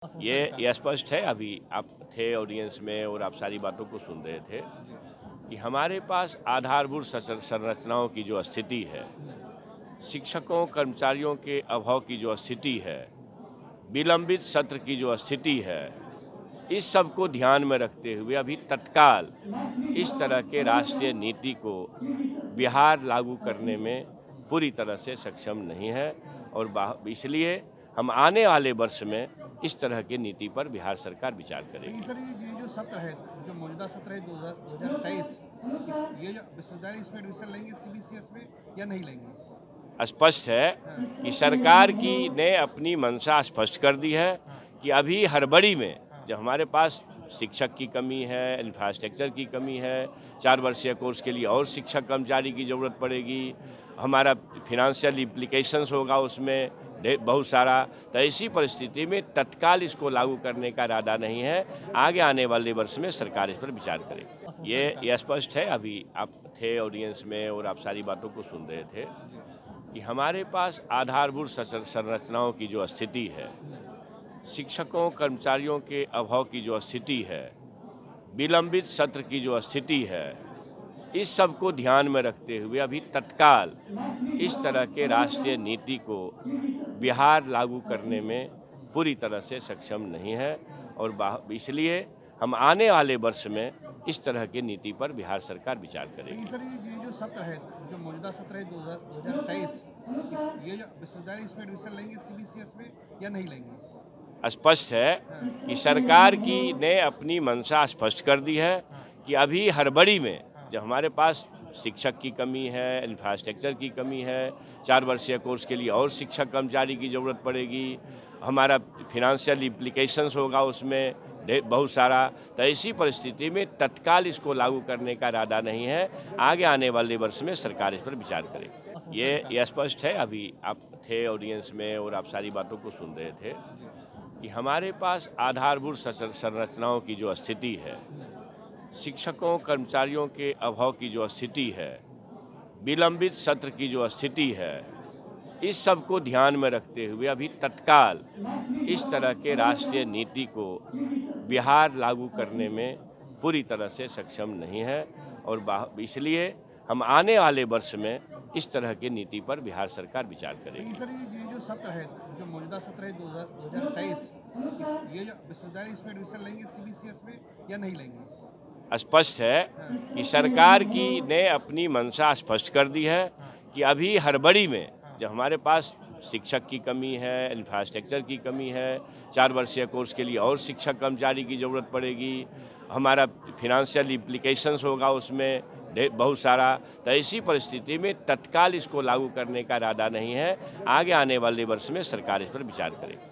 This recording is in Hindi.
ये स्पष्ट है। अभी आप थे ऑडियंस में और आप सारी बातों को सुन रहे थे कि हमारे पास आधारभूत संरचनाओं की जो स्थिति है, शिक्षकों कर्मचारियों के अभाव की जो स्थिति है, विलंबित सत्र की जो स्थिति है, इस सब को ध्यान में रखते हुए अभी तत्काल इस तरह के राष्ट्रीय नीति को बिहार लागू करने में पूरी तरह से सक्षम नहीं है और इसलिए हम आने वाले वर्ष में इस तरह की नीति पर बिहार सरकार विचार करेगी। सर, ये जो सत्र है, जो मौजूदा सत्र है 2023, ये जो विश्वविद्यालय इसमें एडमिशन लेंगे सीबीसीएस में या नहीं लेंगे? स्पष्ट है कि सरकार की ने अपनी मंशा स्पष्ट कर दी है कि अभी हड़बड़ी में जब हमारे पास शिक्षक की कमी है, इंफ्रास्ट्रक्चर की कमी है, 4 वर्षीय कोर्स के लिए और शिक्षक कर्मचारी की ज़रूरत पड़ेगी, हमारा फिनेंशियल इम्प्लीकेशंस होगा उसमें बहुत सारा। तो ऐसी परिस्थिति में तत्काल इसको लागू करने का इरादा नहीं है। आगे आने वाले वर्ष में सरकार इस पर विचार करेगी। ये स्पष्ट है। अभी आप थे ऑडियंस में और आप सारी बातों को सुन रहे थे कि हमारे पास आधारभूत संरचनाओं की जो स्थिति है, शिक्षकों कर्मचारियों के अभाव की जो स्थिति है, विलंबित सत्र की जो स्थिति है, इस सब को ध्यान में रखते हुए अभी तत्काल इस तरह के राष्ट्रीय नीति को बिहार लागू करने में पूरी तरह से सक्षम नहीं है और इसलिए हम आने वाले वर्ष में इस तरह की नीति पर बिहार सरकार विचार करेगी। सर, ये जो सत्र है, जो मौजूदा सत्र है 2023, ये जो विश्वविद्यालय इसमें एडमिशन लेंगे सीबीसीएस में या नहीं लेंगे? स्पष्ट है कि सरकार की ने अपनी मंशा स्पष्ट कर दी है कि अभी हड़बड़ी में जब हमारे पास शिक्षक की कमी है, इंफ्रास्ट्रक्चर की कमी है, 4 वर्षीय कोर्स के लिए और शिक्षक कर्मचारी की ज़रूरत पड़ेगी, हमारा फिनेंशियल इम्प्लीकेशंस होगा उसमें बहुत सारा। तो ऐसी परिस्थिति में तत्काल इसको लागू करने का इरादा नहीं है। आगे आने वाले वर्ष में सरकार इस पर विचार करेगी। ये स्पष्ट है। अभी आप थे ऑडियंस में और आप सारी बातों को सुन रहे थे कि हमारे पास आधारभूत संरचनाओं की जो स्थिति है, शिक्षकों कर्मचारियों के अभाव की जो स्थिति है, विलंबित सत्र की जो स्थिति है, इस सब को ध्यान में रखते हुए अभी तत्काल इस तरह के राष्ट्रीय नीति को बिहार लागू करने में पूरी तरह से सक्षम नहीं है और इसलिए हम आने वाले वर्ष में इस तरह की नीति पर बिहार सरकार विचार करेगी। सर, ये जो सत्र है, जो मौजूदा सत्र है 2023, ये जो विश्वविद्यालय इसमें एडमिशन लेंगे सीबीसीएस में या नहीं लेंगे? स्पष्ट है कि सरकार की ने अपनी मंशा स्पष्ट कर दी है कि अभी हड़बड़ी में जब हमारे पास शिक्षक की कमी है, इंफ्रास्ट्रक्चर की कमी है, 4 वर्षीय कोर्स के लिए और शिक्षक कर्मचारी की ज़रूरत पड़ेगी, हमारा फिनेंशियल इम्प्लीकेशंस होगा उसमें बहुत सारा। तो ऐसी परिस्थिति में तत्काल इसको लागू करने का इरादा नहीं है। आगे आने वाले वर्ष में सरकार इस पर विचार करेगी।